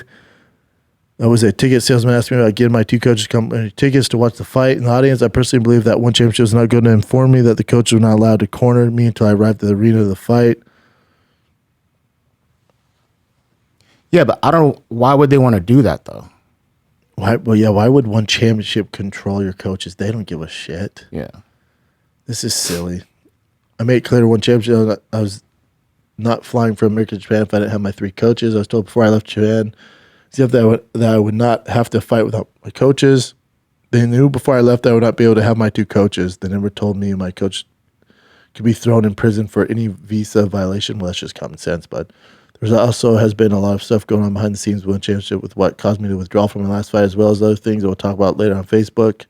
I was a ticket salesman asked me about getting my two coaches tickets to watch the fight in the audience. I personally believe that one championship was not going to inform me that the coaches were not allowed to corner me until I arrived at the arena of the fight. Yeah, but I don't know. Why would they want to do that though? Why? Well, yeah. Why would one championship control your coaches? They don't give a shit. Yeah. This is silly. I made it clear to one championship I was not flying from America to Japan if I didn't have my three coaches. I was told before I left Japan that I would not have to fight without my coaches. They knew before I left I would not be able to have my two coaches. They never told me my coach could be thrown in prison for any visa violation. Well, that's just common sense, but there's also has been a lot of stuff going on behind the scenes with the championship with what caused me to withdraw from my last fight, as well as other things that we'll talk about later on Facebook.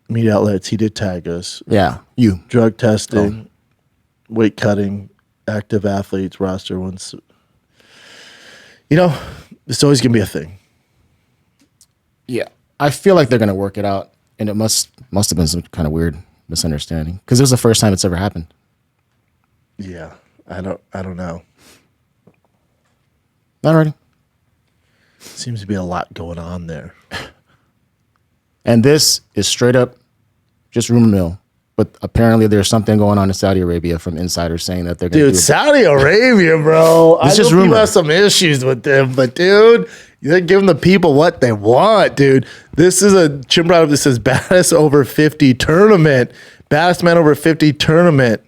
Media outlets, he did tag us. Yeah, you. Drug testing, weight cutting, active athletes, roster ones. It's always going to be a thing. Yeah. I feel like they're going to work it out, and it must have been some kind of weird misunderstanding because it was the first time it's ever happened. Yeah. I don't know. Alrighty. Seems to be a lot going on there. And this is straight up just rumor mill. But apparently there's something going on in Saudi Arabia from insiders saying that they're going to do Saudi Arabia, bro. It's just rumor. People have some issues with them, but dude, you're giving the people what they want, dude. This is Jim brought up, this says Baddest Over 50 tournament. Baddest Man Over 50 tournament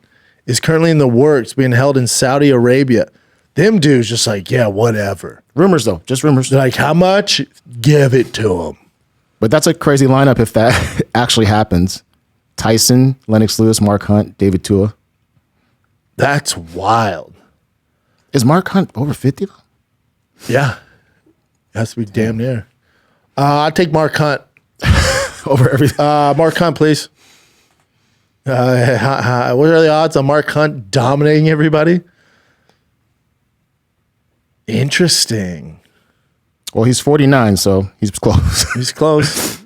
is currently in the works, being held in Saudi Arabia. Them dudes just like, yeah, whatever. Rumors though, just rumors. They're like, how much? Give it to them. But that's a crazy lineup if that actually happens. Tyson, Lennox Lewis, Mark Hunt, David Tua. That's wild. Is Mark Hunt over 50 though? Yeah. Has to be damn near. I'll take Mark Hunt. Over everything. Mark Hunt, please. What are the odds on Mark Hunt dominating everybody? Interesting. Well, he's 49, so he's close. He's close.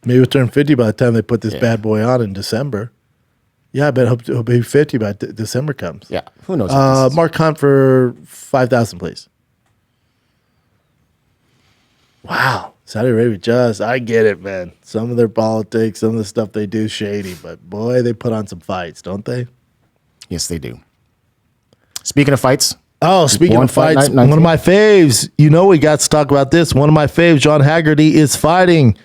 Maybe he'll turn 50 by the time they put this bad boy on in December. Yeah, I bet he'll be 50 by December comes. Yeah, who knows? Mark Hunt for 5,000, please. Wow. Saudi Arabia I get it, man. Some of their politics, some of the stuff they do shady, but boy, they put on some fights, don't they? Yes, they do. Speaking of fights. Oh, speaking of fights, one of my faves. We got to talk about this. One of my faves, John Haggerty, is fighting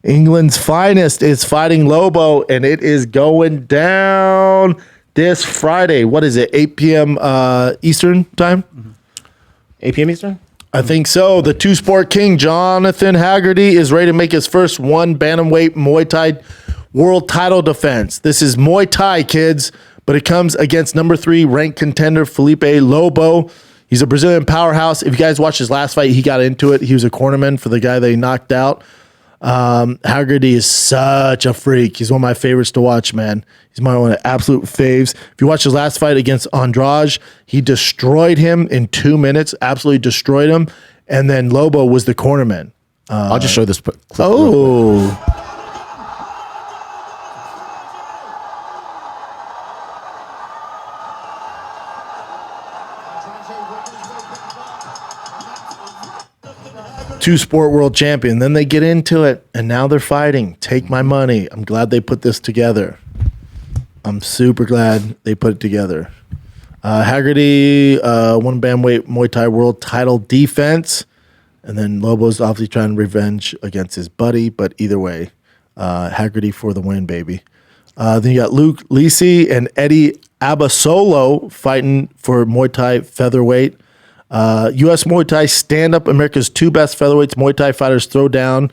England's finest is fighting Lobo, and it is going down this Friday. What is it, 8 p.m. Eastern time? 8 p.m. Eastern? I think so. The two-sport king, Jonathan Haggerty, is ready to make his first one bantamweight Muay Thai world title defense. This is Muay Thai, kids, but it comes against number 3 ranked contender Felipe Lobo. He's a Brazilian powerhouse. If you guys watched his last fight, he got into it. He was a cornerman for the guy they knocked out. Haggerty is such a freak. He's one of my favorites to watch, man. He's one of my absolute faves. If you watch his last fight against Andrade, he destroyed him in 2 minutes, absolutely destroyed him. And then Lobo was the cornerman. I'll just show this clip. Oh. Two-sport world champion. Then they get into it, and now they're fighting. Take my money. I'm glad they put this together. I'm super glad they put it together. Haggerty won bantamweight Muay Thai world title defense, and then Lobo's obviously trying revenge against his buddy, but either way, Haggerty for the win, baby. Then you got Luke Lisi and Eddie Abasolo fighting for Muay Thai featherweight. U.S. Muay Thai stand-up, America's 2 best featherweights Muay Thai fighters throw down.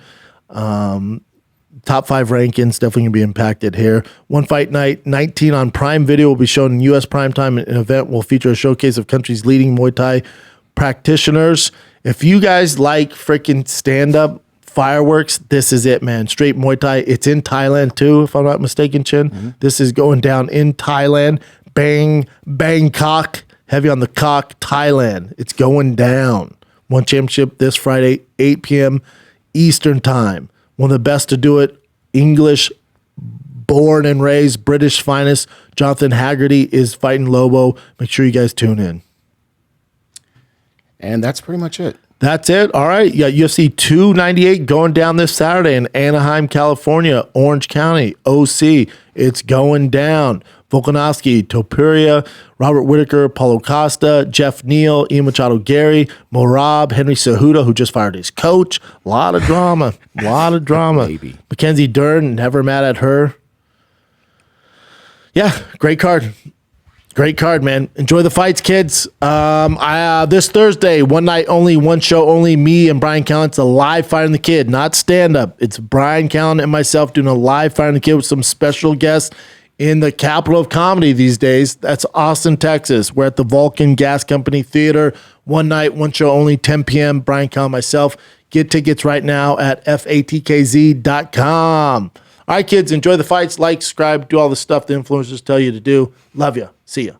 Top 5 rankings definitely going to be impacted here. One Fight Night 19 on Prime Video will be shown in U.S. primetime. An event will feature a showcase of country's leading Muay Thai practitioners. If you guys like freaking stand-up fireworks, this is it, man. Straight Muay Thai. It's in Thailand, too, if I'm not mistaken, Chin. Mm-hmm. This is going down in Thailand. Bangkok. Heavy on the cock, Thailand. It's going down. One championship this Friday, 8 p.m. Eastern time. One of the best to do it. English, born and raised, British finest. Jonathan Haggerty is fighting Lobo. Make sure you guys tune in. And that's pretty much it. That's it. All right. You got UFC 298 going down this Saturday in Anaheim, California, Orange County, OC. It's going down. Volkanovski, Topuria, Robert Whitaker, Paulo Costa, Jeff Neal, Ian Machado, Garry, Morab, Henry Cejudo, who just fired his coach. A lot of drama. A lot of drama. Maybe. Mackenzie Dern, never mad at her. Yeah, great card. Great card, man. Enjoy the fights, kids. This Thursday, one night only, one show only, me and Brian Callen. It's a live Fighting the Kid, not stand-up. It's Brian Callen and myself doing a live Fighting the Kid with some special guests in the capital of comedy these days. That's Austin, Texas. We're at the Volk Gas Company Theater. One night, one show only, 10 p.m. Brian Callen, myself. Get tickets right now at fatkz.com. All right, kids, enjoy the fights. Like, subscribe, do all the stuff the influencers tell you to do. Love you. See ya.